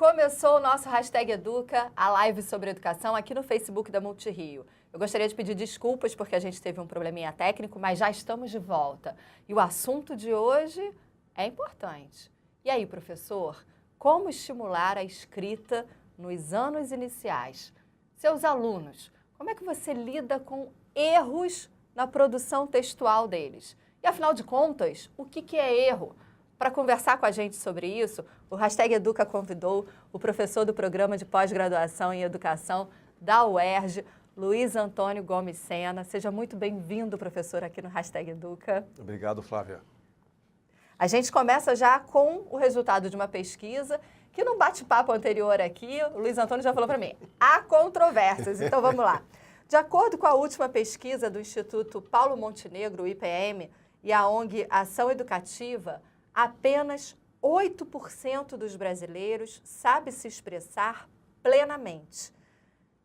Começou o nosso Hashtag Educa, a live sobre educação aqui no Facebook da Multirio. Eu gostaria de pedir desculpas porque a gente teve um probleminha técnico, mas já estamos de volta. E o assunto de hoje é importante. E aí, professor, como estimular a escrita nos anos iniciais? Seus alunos, como é que você lida com erros na produção textual deles? E afinal de contas, o que é erro? Para conversar com a gente sobre isso, o Hashtag Educa convidou o professor do Programa de Pós-Graduação em Educação da UERJ, Luiz Antônio Gomes Sena. Seja muito bem-vindo, professor, aqui no Hashtag Educa. Obrigado, Flávia. A gente começa já com o resultado de uma pesquisa que, num bate-papo anterior aqui, o Luiz Antônio já falou para mim, há controvérsias. Então, vamos lá. De acordo com a última pesquisa do Instituto Paulo Montenegro, o IPM, e a ONG Ação Educativa, apenas 8% dos brasileiros sabe se expressar plenamente.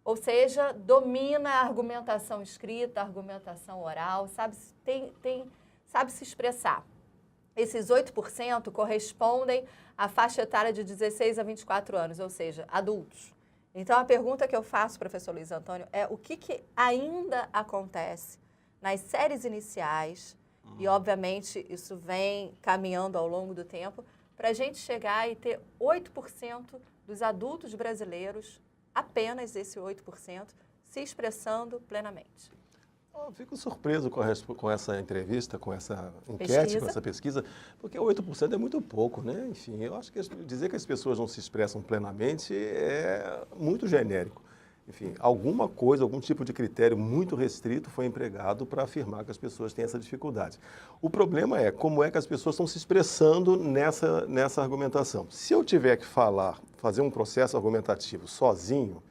Ou seja, domina a argumentação escrita, a argumentação oral, sabe se expressar. Esses 8% correspondem à faixa etária de 16 a 24 anos, ou seja, adultos. Então, a pergunta que eu faço, professor Luiz Antônio, é o que ainda acontece nas séries iniciais, e, obviamente, isso vem caminhando ao longo do tempo, para a gente chegar e ter 8% dos adultos brasileiros, apenas esse 8%, se expressando plenamente. Eu fico surpreso com essa entrevista, com essa enquete, com essa pesquisa, porque 8% é muito pouco, né? Enfim, eu acho que dizer que as pessoas não se expressam plenamente é muito genérico. Enfim, alguma coisa, algum tipo de critério muito restrito foi empregado para afirmar que as pessoas têm essa dificuldade. O problema é como é que as pessoas estão se expressando nessa argumentação. Se eu tiver que fazer um processo argumentativo sozinho,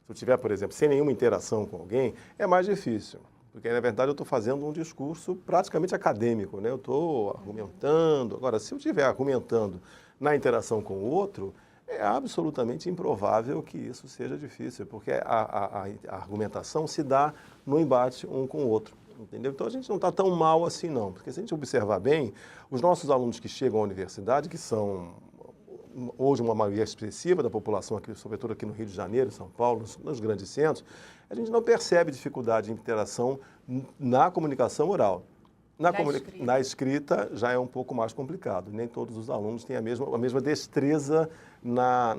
se eu tiver, por exemplo, sem nenhuma interação com alguém, é mais difícil. Porque, na verdade, eu estou fazendo um discurso praticamente acadêmico, né? Eu estou argumentando. Agora, se eu estiver argumentando na interação com o outro, é absolutamente improvável que isso seja difícil, porque a argumentação se dá no embate um com o outro, entendeu? Então, a gente não está tão mal assim, não. Porque, se a gente observar bem, os nossos alunos que chegam à universidade, que são hoje uma maioria expressiva da população, aqui, sobretudo aqui no Rio de Janeiro, São Paulo, nos grandes centros, a gente não percebe dificuldade de interação na comunicação oral. Na escrita já é um pouco mais complicado. Nem todos os alunos têm a mesma destreza na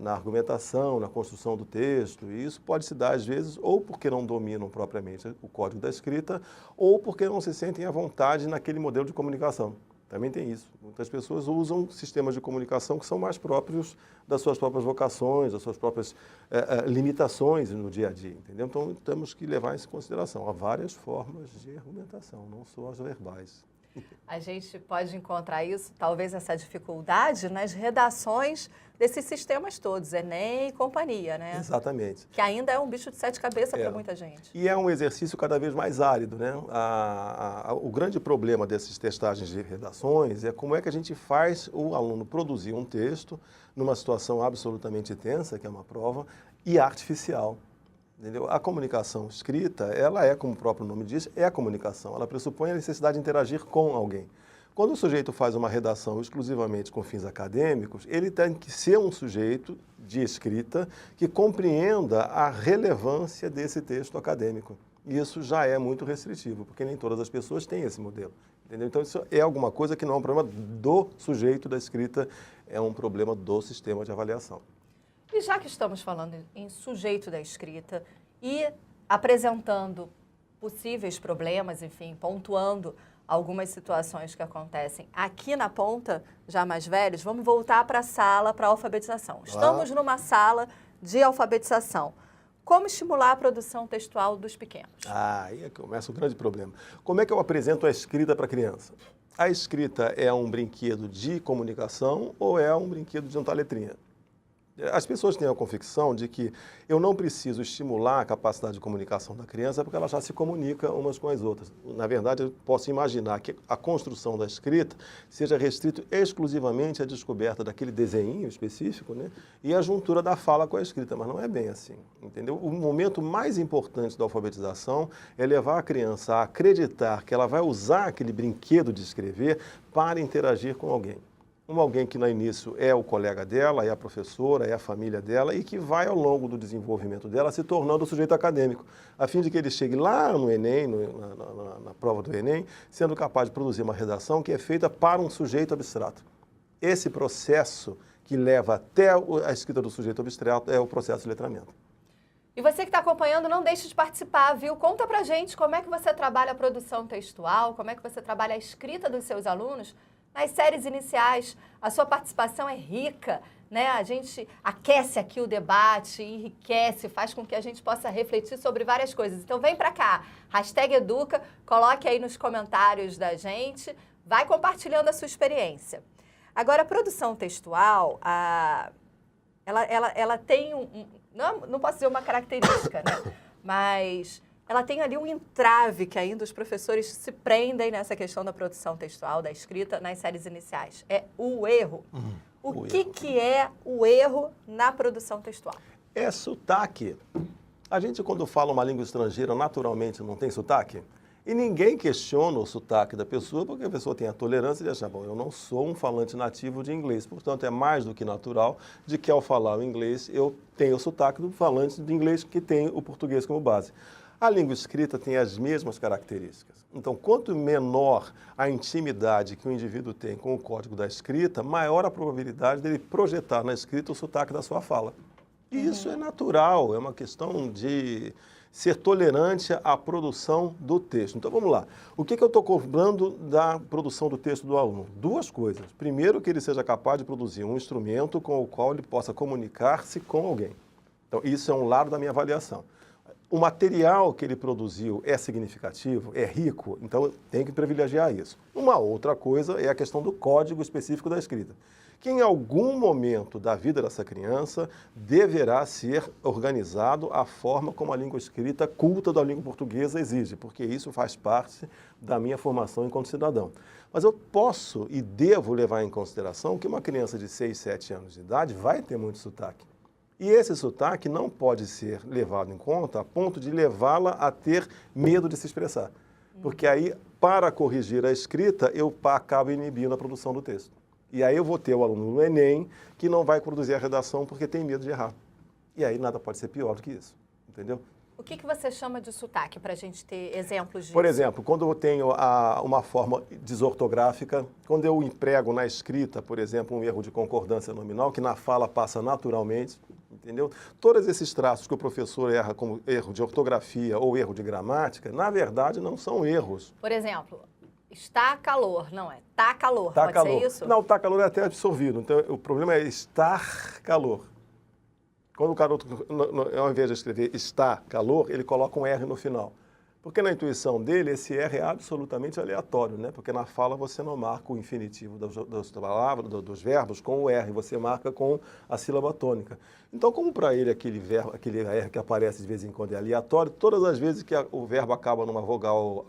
argumentação, na construção do texto. E isso pode se dar, às vezes, ou porque não dominam propriamente o código da escrita, ou porque não se sentem à vontade naquele modelo de comunicação. Também tem isso. Muitas pessoas usam sistemas de comunicação que são mais próprios das suas próprias vocações, das suas próprias limitações no dia a dia, entendeu? Então, temos que levar isso em consideração. Há várias formas de argumentação, não só as verbais. A gente pode encontrar isso, talvez essa dificuldade, nas redações desses sistemas todos, Enem e companhia, né? Exatamente. Que ainda é um bicho de sete cabeças para muita gente. E é um exercício cada vez mais árido, né? O grande problema dessas testagens de redações é como é que a gente faz o aluno produzir um texto numa situação absolutamente tensa, que é uma prova, e artificial. Entendeu? A comunicação escrita, ela é, como o próprio nome diz, é a comunicação. Ela pressupõe a necessidade de interagir com alguém. Quando o sujeito faz uma redação exclusivamente com fins acadêmicos, ele tem que ser um sujeito de escrita que compreenda a relevância desse texto acadêmico. E isso já é muito restritivo, porque nem todas as pessoas têm esse modelo. Entendeu? Então, isso é alguma coisa que não é um problema do sujeito da escrita, é um problema do sistema de avaliação. E já que estamos falando em sujeito da escrita e apresentando possíveis problemas, enfim, pontuando algumas situações que acontecem aqui na ponta, já mais velhos, vamos voltar para a sala para a alfabetização. Estamos numa sala de alfabetização. Como estimular a produção textual dos pequenos? Aí começa o grande problema. Como é que eu apresento a escrita para a criança? A escrita é um brinquedo de comunicação ou é um brinquedo de juntar letrinha? As pessoas têm a convicção de que eu não preciso estimular a capacidade de comunicação da criança porque ela já se comunica umas com as outras. Na verdade, eu posso imaginar que a construção da escrita seja restrito exclusivamente à descoberta daquele desenho específico, né, e a juntura da fala com a escrita, mas não é bem assim, entendeu? O momento mais importante da alfabetização é levar a criança a acreditar que ela vai usar aquele brinquedo de escrever para interagir com alguém. alguém que no início é o colega dela, é a professora, é a família dela e que vai ao longo do desenvolvimento dela se tornando o sujeito acadêmico, a fim de que ele chegue lá no Enem, na prova do Enem, sendo capaz de produzir uma redação que é feita para um sujeito abstrato. Esse processo que leva até a escrita do sujeito abstrato é o processo de letramento. E você que está acompanhando, não deixe de participar, viu? Conta pra gente como é que você trabalha a produção textual, como é que você trabalha a escrita dos seus alunos. Nas séries iniciais, a sua participação é rica, né? A gente aquece aqui o debate, enriquece, faz com que a gente possa refletir sobre várias coisas. Então vem pra cá, #Educa, coloque aí nos comentários da gente, vai compartilhando a sua experiência. Agora, a produção textual, ela tem não posso dizer uma característica, né? Mas ela tem ali um entrave que ainda os professores se prendem nessa questão da produção textual, da escrita nas séries iniciais. É o erro. O que é o erro na produção textual? É sotaque. A gente, quando fala uma língua estrangeira, naturalmente não tem sotaque? E ninguém questiona o sotaque da pessoa, porque a pessoa tem a tolerância de achar, bom, eu não sou um falante nativo de inglês, portanto é mais do que natural de que ao falar o inglês eu tenho o sotaque do falante de inglês que tem o português como base. A língua escrita tem as mesmas características. Então, quanto menor a intimidade que o indivíduo tem com o código da escrita, maior a probabilidade dele projetar na escrita o sotaque da sua fala. E isso é natural, é uma questão de ser tolerante à produção do texto. Então, vamos lá. O que eu estou cobrando da produção do texto do aluno? Duas coisas. Primeiro, que ele seja capaz de produzir um instrumento com o qual ele possa comunicar-se com alguém. Então, isso é um lado da minha avaliação. O material que ele produziu é significativo, é rico, então tem que privilegiar isso. Uma outra coisa é a questão do código específico da escrita, que em algum momento da vida dessa criança deverá ser organizado a forma como a língua escrita culta da língua portuguesa exige, porque isso faz parte da minha formação enquanto cidadão. Mas eu posso e devo levar em consideração que uma criança de 6, 7 anos de idade vai ter muito sotaque. E esse sotaque não pode ser levado em conta a ponto de levá-la a ter medo de se expressar. Porque aí, para corrigir a escrita, eu acabo inibindo a produção do texto. E aí eu vou ter o aluno no Enem que não vai produzir a redação porque tem medo de errar. E aí nada pode ser pior do que isso, entendeu? O que você chama de sotaque, para a gente ter exemplos disso? Por exemplo, quando eu tenho uma forma desortográfica, quando eu emprego na escrita, por exemplo, um erro de concordância nominal, que na fala passa naturalmente, entendeu? Todos esses traços que o professor erra como erro de ortografia ou erro de gramática, na verdade não são erros. Por exemplo, está calor, não é? Tá calor, Tá pode calor. ser isso? Não, tá calor é até absorvido, então o problema é estar calor. Quando o garoto, ao invés de escrever está calor, ele coloca um R no final. Porque na intuição dele, esse R é absolutamente aleatório, né? Porque na fala você não marca o infinitivo das palavras, dos verbos com o R, você marca com a sílaba tônica. Então, como para ele aquele R que aparece de vez em quando é aleatório, todas as vezes que o verbo acaba numa vogal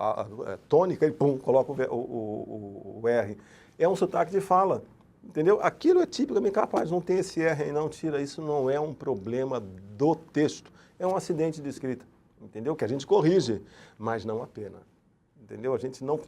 tônica, ele pum, coloca o R. É um sotaque de fala. Entendeu? Aquilo é tipicamente capaz, não tem esse R aí, não tira, isso não é um problema do texto, é um acidente de escrita, entendeu? Que a gente corrige, mas não apenas, entendeu? A gente não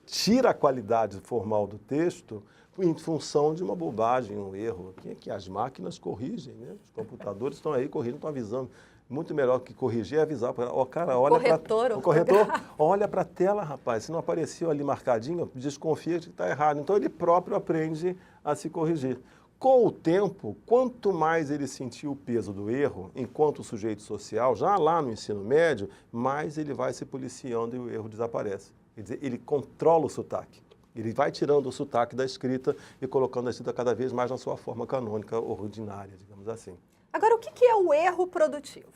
tira a qualidade formal do texto em função de uma bobagem, um erro, que as máquinas corrigem, né? Os computadores estão aí corrigindo, estão avisando. Muito melhor que corrigir é avisar para o cara, olha para o corretor, olha para a tela, rapaz, se não apareceu ali marcadinho, desconfia de que está errado. Então ele próprio aprende a se corrigir. Com o tempo, quanto mais ele sentir o peso do erro, enquanto sujeito social, já lá no ensino médio, mais ele vai se policiando e o erro desaparece. Quer dizer, ele controla o sotaque. Ele vai tirando o sotaque da escrita e colocando a escrita cada vez mais na sua forma canônica, ordinária, digamos assim. Agora, o que é o erro produtivo?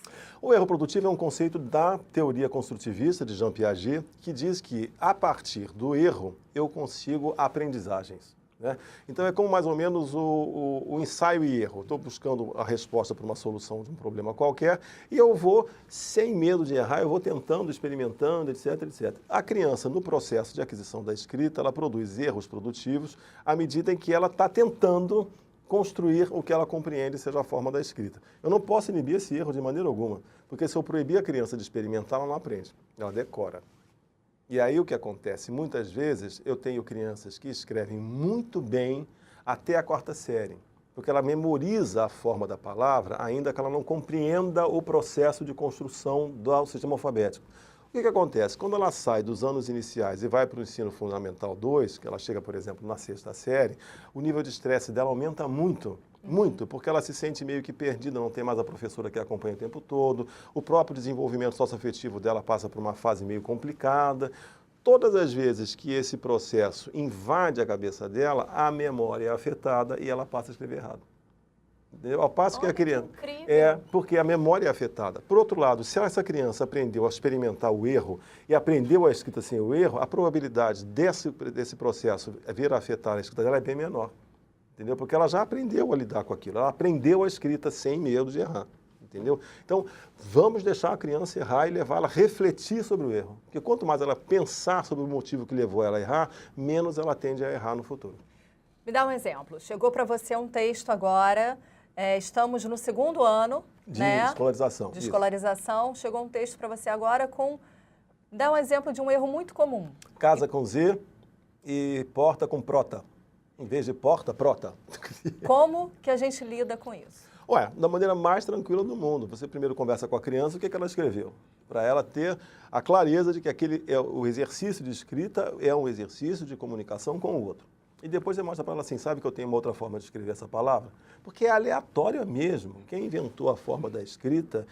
O erro produtivo é um conceito da teoria construtivista de Jean Piaget, que diz que, a partir do erro, eu consigo aprendizagens, né? Então, é como mais ou menos o ensaio e erro. Estou buscando a resposta para uma solução de um problema qualquer e eu vou, sem medo de errar, eu vou tentando, experimentando, etc, etc. A criança, no processo de aquisição da escrita, ela produz erros produtivos à medida em que ela está tentando construir o que ela compreende seja a forma da escrita. Eu não posso inibir esse erro de maneira alguma, porque se eu proibir a criança de experimentar, ela não aprende, ela decora. E aí o que acontece? Muitas vezes eu tenho crianças que escrevem muito bem até a 4ª série, porque ela memoriza a forma da palavra, ainda que ela não compreenda o processo de construção do sistema alfabético. O que acontece? Quando ela sai dos anos iniciais e vai para o ensino fundamental 2, que ela chega, por exemplo, na 6ª série, o nível de estresse dela aumenta muito. Muito, porque ela se sente meio que perdida, não tem mais a professora que a acompanha o tempo todo, o próprio desenvolvimento socioafetivo dela passa por uma fase meio complicada. Todas as vezes que esse processo invade a cabeça dela, a memória é afetada e ela passa a escrever errado. Entendeu? Ao passo que a criança... porque a memória é afetada. Por outro lado, se essa criança aprendeu a experimentar o erro e aprendeu a escrita sem o erro, a probabilidade desse processo vir a afetar a escrita dela é bem menor. Entendeu? Porque ela já aprendeu a lidar com aquilo, ela aprendeu a escrita sem medo de errar, entendeu? Então, vamos deixar a criança errar e levá-la a refletir sobre o erro. Porque quanto mais ela pensar sobre o motivo que levou ela a errar, menos ela tende a errar no futuro. Me dá um exemplo. Chegou para você um texto agora, estamos no 2º ano, de né? escolarização. De escolarização. Chegou um texto para você agora com... Dá um exemplo de um erro muito comum. Casa com Z e porta com prota. Em vez de porta, prota. Como que a gente lida com isso? Ué, da maneira mais tranquila do mundo. Você primeiro conversa com a criança, o que ela escreveu? Para ela ter a clareza de que o exercício de escrita é um exercício de comunicação com o outro. E depois você mostra para ela assim, sabe que eu tenho uma outra forma de escrever essa palavra? Porque é aleatória mesmo. Quem inventou a forma da escrita,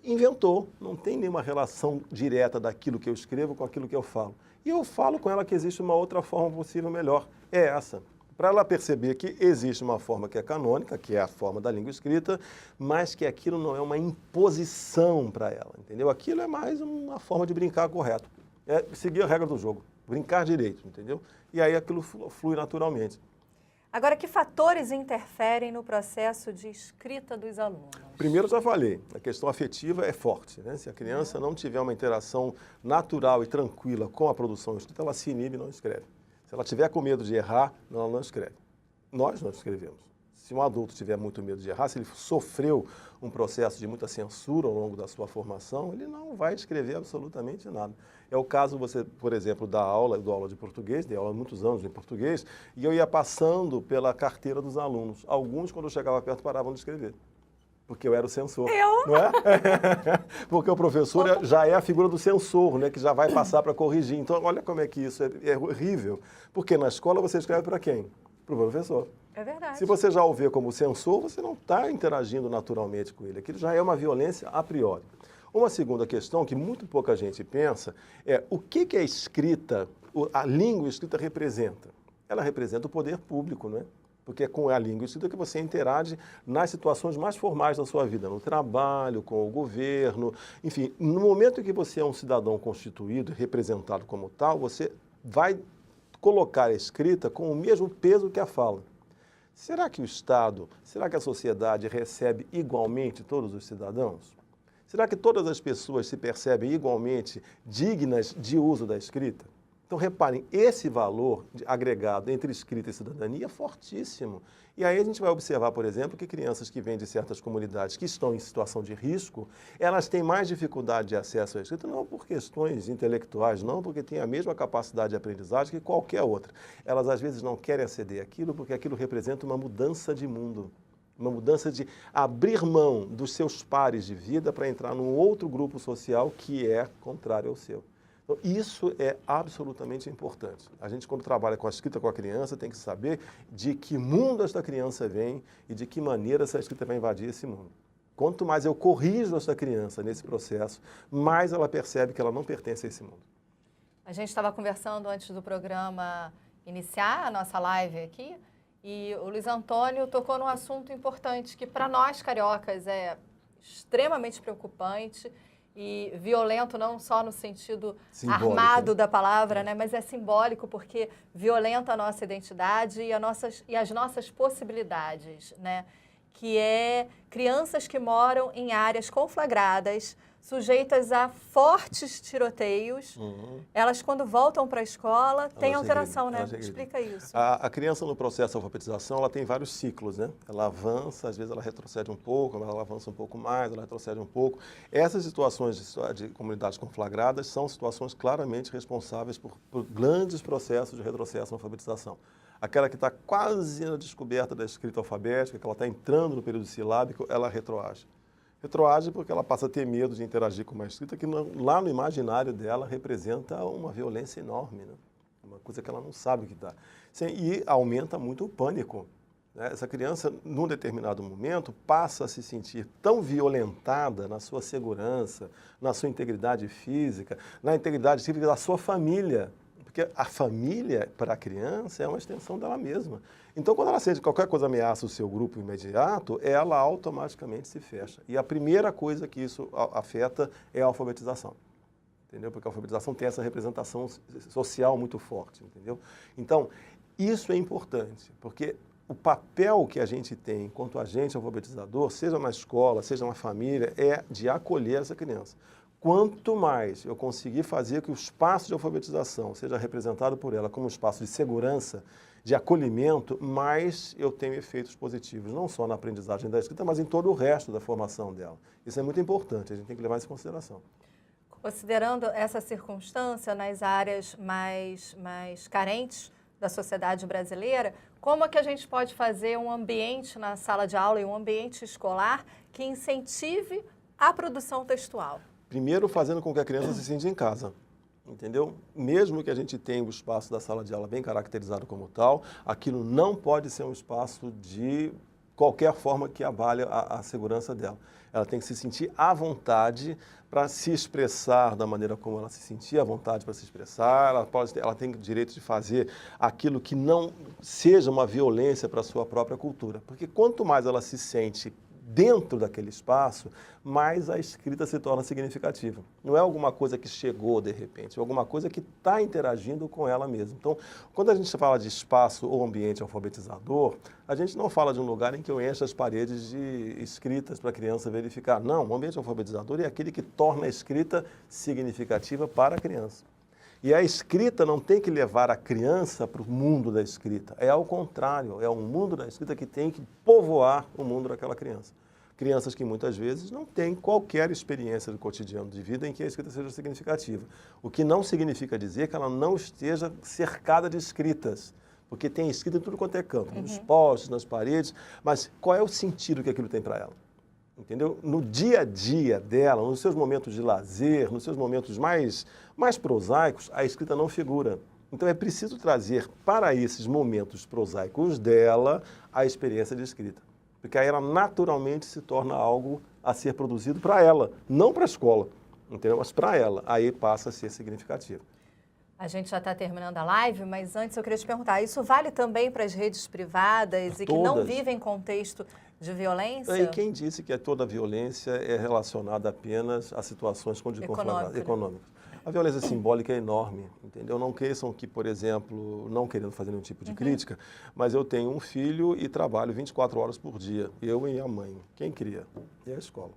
inventou. Não tem nenhuma relação direta daquilo que eu escrevo com aquilo que eu falo. E eu falo com ela que existe uma outra forma possível melhor. É essa. Para ela perceber que existe uma forma que é canônica, que é a forma da língua escrita, mas que aquilo não é uma imposição para ela, entendeu? Aquilo é mais uma forma de brincar correto. É seguir a regra do jogo, brincar direito, entendeu? E aí aquilo flui naturalmente. Agora, que fatores interferem no processo de escrita dos alunos? Primeiro, já falei, a questão afetiva é forte, né? Se a criança não tiver uma interação natural e tranquila com a produção escrita, ela se inibe e não escreve. Se ela tiver com medo de errar, ela não escreve. Nós não escrevemos. Se um adulto tiver muito medo de errar, se ele sofreu um processo de muita censura ao longo da sua formação, ele não vai escrever absolutamente nada. É o caso, você, por exemplo, da aula de português, dei aula há muitos anos em português, e eu ia passando pela carteira dos alunos. Alguns, quando eu chegava perto, paravam de escrever. Porque eu era o censor, não é? Porque o professor já é a figura do censor, né? Que já vai passar para corrigir. Então, olha como é que isso é horrível. Porque na escola você escreve para quem? Para o professor. É verdade. Se você já o vê como censor, você não está interagindo naturalmente com ele. Aquilo já é uma violência a priori. Uma segunda questão que muito pouca gente pensa é o que a escrita, a língua escrita representa? Ela representa o poder público, não é? Porque é com a língua escrita que você interage nas situações mais formais da sua vida, no trabalho, com o governo, enfim. No momento em que você é um cidadão constituído, representado como tal, você vai colocar a escrita com o mesmo peso que a fala. Será que o Estado, será que a sociedade recebe igualmente todos os cidadãos? Será que todas as pessoas se percebem igualmente dignas de uso da escrita? Então, reparem, esse valor agregado entre escrita e cidadania é fortíssimo. E aí a gente vai observar, por exemplo, que crianças que vêm de certas comunidades que estão em situação de risco, elas têm mais dificuldade de acesso à escrita, não por questões intelectuais, não porque têm a mesma capacidade de aprendizagem que qualquer outra. Elas, às vezes, não querem aceder àquilo porque aquilo representa uma mudança de mundo. Uma mudança de abrir mão dos seus pares de vida para entrar num outro grupo social que é contrário ao seu. Então, isso é absolutamente importante. A gente, quando trabalha com a escrita com a criança, tem que saber de que mundo esta criança vem e de que maneira essa escrita vai invadir esse mundo. Quanto mais eu corrijo essa criança nesse processo, mais ela percebe que ela não pertence a esse mundo. A gente estava conversando antes do programa iniciar a nossa live aqui, e o Luiz Antônio tocou num assunto importante que, para nós cariocas, é extremamente preocupante e violento não só no sentido simbólico, armado da palavra, né, mas é simbólico porque violenta a nossa identidade e as nossas possibilidades, né, que é crianças que moram em áreas conflagradas, sujeitas a fortes tiroteios. Elas, quando voltam para a escola, têm alteração, né? Explica isso. A criança, no processo de alfabetização, ela tem vários ciclos, né? Ela avança, às vezes ela retrocede um pouco, ela avança um pouco mais, ela retrocede um pouco. Essas situações de comunidades conflagradas são situações claramente responsáveis por grandes processos de retrocesso na alfabetização. Aquela que está quase na descoberta da escrita alfabética, que ela está entrando no período silábico, ela retroage. Retroage porque ela passa a ter medo de interagir com uma escrita que lá no imaginário dela representa uma violência enorme, né? Uma coisa que ela não sabe o que dá. E aumenta muito o pânico, né? Essa criança, num determinado momento, passa a se sentir tão violentada na sua segurança, na sua integridade física, na integridade física da sua família. Porque a família, para a criança, é uma extensão dela mesma. Então, quando ela sente que qualquer coisa ameaça o seu grupo imediato, ela automaticamente se fecha. E a primeira coisa que isso afeta é a alfabetização. Entendeu? Porque a alfabetização tem essa representação social muito forte, entendeu? Então, isso é importante, porque o papel que a gente tem enquanto agente alfabetizador, seja na escola, seja na família, é de acolher essa criança. Quanto mais eu conseguir fazer que o espaço de alfabetização seja representado por ela como um espaço de segurança, de acolhimento, mais eu tenho efeitos positivos, não só na aprendizagem da escrita, mas em todo o resto da formação dela. Isso é muito importante, a gente tem que levar isso em consideração. Considerando essa circunstância nas áreas mais carentes da sociedade brasileira, como é que a gente pode fazer um ambiente na sala de aula e um ambiente escolar que incentive a produção textual? Primeiro, fazendo com que a criança se sinta em casa, entendeu? Mesmo que a gente tenha o espaço da sala de aula bem caracterizado como tal, aquilo não pode ser um espaço de qualquer forma que abale a segurança dela. Ela tem que se sentir à vontade para se expressar da maneira como ela se sentir à vontade para se expressar. Ela tem o direito de fazer aquilo que não seja uma violência para a sua própria cultura. Porque quanto mais ela se sente dentro daquele espaço, mais a escrita se torna significativa. Não é alguma coisa que chegou de repente, é alguma coisa que está interagindo com ela mesma. Então, quando a gente fala de espaço ou ambiente alfabetizador, a gente não fala de um lugar em que eu encho as paredes de escritas para a criança verificar. Não, o ambiente alfabetizador é aquele que torna a escrita significativa para a criança. E a escrita não tem que levar a criança para o mundo da escrita. É ao contrário, é o mundo da escrita que tem que povoar o mundo daquela criança. Crianças que muitas vezes não têm qualquer experiência do cotidiano de vida em que a escrita seja significativa. O que não significa dizer que ela não esteja cercada de escritas. Porque tem escrita em tudo quanto é canto, nos postes, nas paredes, mas qual é o sentido que aquilo tem para ela? Entendeu? No dia a dia dela, nos seus momentos de lazer, nos seus momentos mais prosaicos, a escrita não figura. Então é preciso trazer para esses momentos prosaicos dela a experiência de escrita. Porque aí ela naturalmente se torna algo a ser produzido para ela, não para a escola, entendeu? Mas para ela. Aí passa a ser significativo. A gente já está terminando a live, mas antes eu queria te perguntar, isso vale também para as redes privadas e que não vivem em contexto de violência? E quem disse que toda violência é relacionada apenas a situações econômicas? A violência simbólica é enorme, entendeu? Não queiram que, por exemplo, não querendo fazer nenhum tipo de crítica, mas eu tenho um filho e trabalho 24 horas por dia, eu e a mãe. Quem cria? É a escola.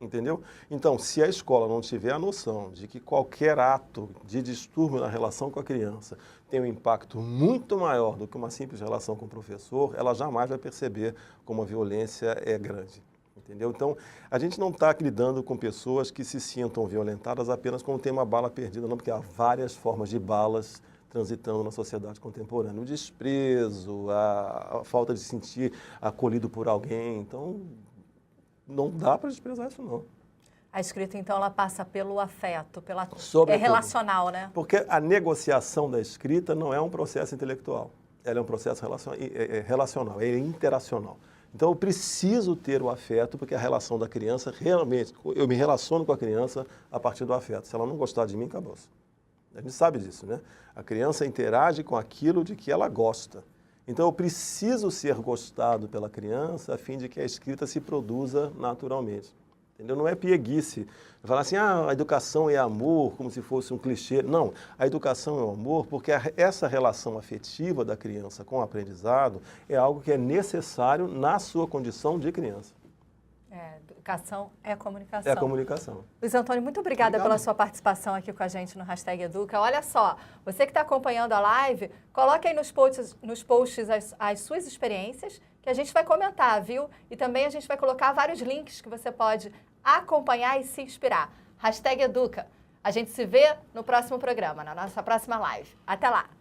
Entendeu? Então, se a escola não tiver a noção de que qualquer ato de distúrbio na relação com a criança tem um impacto muito maior do que uma simples relação com o professor, ela jamais vai perceber como a violência é grande. Entendeu? Então, a gente não está lidando com pessoas que se sintam violentadas apenas quando tem uma bala perdida, não, porque há várias formas de balas transitando na sociedade contemporânea. O desprezo, a falta de se sentir acolhido por alguém. Então, não dá para desprezar isso, não. A escrita, então, ela passa pelo afeto, Sobretudo, é relacional, né? Porque a negociação da escrita não é um processo intelectual. Ela é um processo relacional, é interacional. Então, eu preciso ter o afeto, porque a relação da criança, realmente, eu me relaciono com a criança a partir do afeto. Se ela não gostar de mim, acabou-se. A gente sabe disso, né? A criança interage com aquilo de que ela gosta. Então, eu preciso ser gostado pela criança a fim de que a escrita se produza naturalmente. Entendeu? Não é pieguice. Falar assim, a educação é amor, como se fosse um clichê. Não, a educação é o amor porque essa relação afetiva da criança com o aprendizado é algo que é necessário na sua condição de criança. Educação é comunicação. É a comunicação. Luiz Antônio, muito obrigada pela sua participação aqui com a gente no #Educa. Olha só, você que está acompanhando a live, coloque aí nos posts as suas experiências, que a gente vai comentar, viu? E também a gente vai colocar vários links que você pode acompanhar e se inspirar. #Educa. A gente se vê no próximo programa, na nossa próxima live. Até lá!